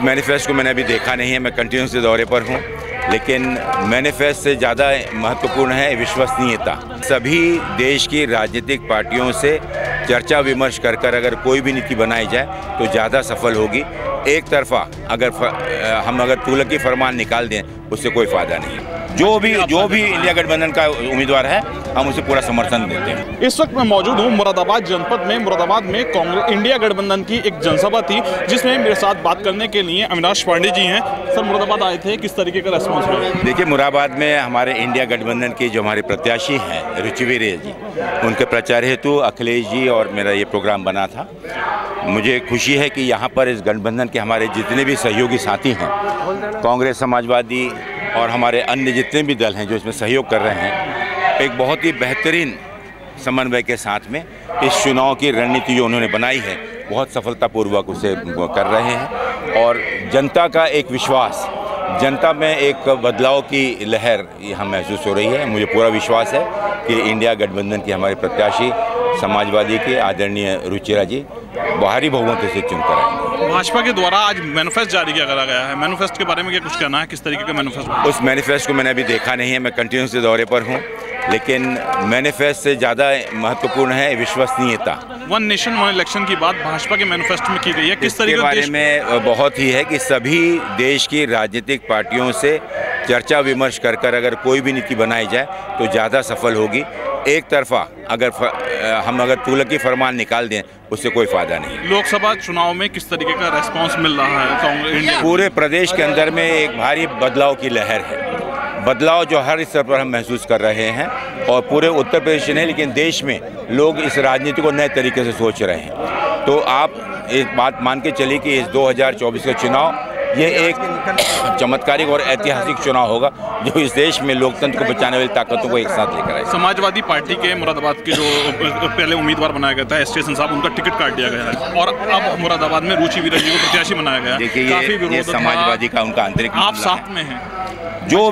Manifest को मैंने अभी देखा नहीं है, मैं कंटिन्यूस दौरे पर हूँ, लेकिन मैनिफेस्ट से ज़्यादा महत्वपूर्ण है विश्वसनीयता। सभी देश की राजनीतिक पार्टियों से चर्चा विमर्श कर अगर कोई भी नीति बनाई जाए तो ज़्यादा सफल होगी। एक तरफा अगर तुगलक की फरमान निकाल दें उससे कोई फ़ायदा नहीं। जो भी इंडिया गठबंधन का उम्मीदवार है हम उसे पूरा समर्थन देते हैं। इस वक्त मैं मौजूद हूँ मुरादाबाद जनपद में। मुरादाबाद में कांग्रेस इंडिया गठबंधन की एक जनसभा थी जिसमें मेरे साथ बात करने के लिए अविनाश पांडे जी हैं। सर, मुरादाबाद आए थे, किस तरीके का रेस्पॉन्स मिला? देखिए, मुरादाबाद में हमारे इंडिया गठबंधन की जो हमारे प्रत्याशी हैं रुचिवीर जी, उनके प्रचार हेतु अखिलेश जी और मेरा ये प्रोग्राम बना था। मुझे खुशी है कि यहाँ पर इस गठबंधन के हमारे जितने भी सहयोगी साथी हैं, कांग्रेस, समाजवादी और हमारे अन्य जितने भी दल हैं जो इसमें सहयोग कर रहे हैं, एक बहुत ही बेहतरीन समन्वय के साथ में इस चुनाव की रणनीति जो उन्होंने बनाई है बहुत सफलतापूर्वक उसे कर रहे हैं। और जनता का एक विश्वास, जनता में एक बदलाव की लहर यहाँ महसूस हो रही है। मुझे पूरा विश्वास है कि इंडिया गठबंधन की हमारे प्रत्याशी समाजवादी के आदरणीय रुचिरा जी भारी बहुमत से चुनकर आएंगे। भाजपा के द्वारा आज मैनिफेस्ट जारी किया गया है, मैनिफेस्ट के बारे में क्या कुछ कहना है? किस तरीके का मैनिफेस्ट? उस मैनिफेस्ट को मैंने अभी देखा नहीं है, मैं कंटिन्यूस दौरे पर हूँ, लेकिन मैनिफेस्ट से ज़्यादा महत्वपूर्ण है विश्वसनीयता। वन नेशन वन इलेक्शन की बात भाजपा के मैनिफेस्टो में की गई है, किस तरीके के बारे में बहुत ही है कि सभी देश की राजनीतिक पार्टियों से चर्चा विमर्श कर अगर कोई भी नीति बनाई जाए तो ज़्यादा सफल होगी। एक तरफा अगर तुगलक की फरमान निकाल दें उससे कोई फ़ायदा नहीं। लोकसभा चुनाव में किस तरीके का रेस्पॉन्स मिल रहा है कांग्रेस? पूरे प्रदेश के अंदर में एक भारी बदलाव की लहर है, बदलाव जो हर स्तर पर हम महसूस कर रहे हैं और पूरे उत्तर प्रदेश नहीं लेकिन देश में लोग इस राजनीति को नए तरीके से सोच रहे हैं। तो आप एक बात मान के चलिए कि इस 2024 का चुनाव ये एक चमत्कारिक और ऐतिहासिक चुनाव होगा जो इस देश में लोकतंत्र को बचाने वाली ताकतों को एक साथ लेकर आए। समाजवादी पार्टी के मुरादाबाद के जो पहले उम्मीदवार बनाया गया था एस साहब, उनका टिकट काट दिया गया है और अब मुरादाबाद में रुचिवीर जी को प्रत्याशी बनाया गया। देखिए, ये समाजवादी का उनका आंतरिक, आप साथ में हैं, जो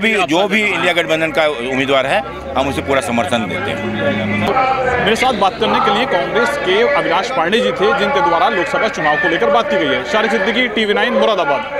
भी इंडिया गठबंधन का उम्मीदवार है हम उसे पूरा समर्थन देते हैं। मेरे साथ बात करने के लिए कांग्रेस के अविनाश पांडे जी थे जिनके द्वारा लोकसभा चुनाव को लेकर बात की गई है। शारिक सिद्दीकी, TV9 मुरादाबाद।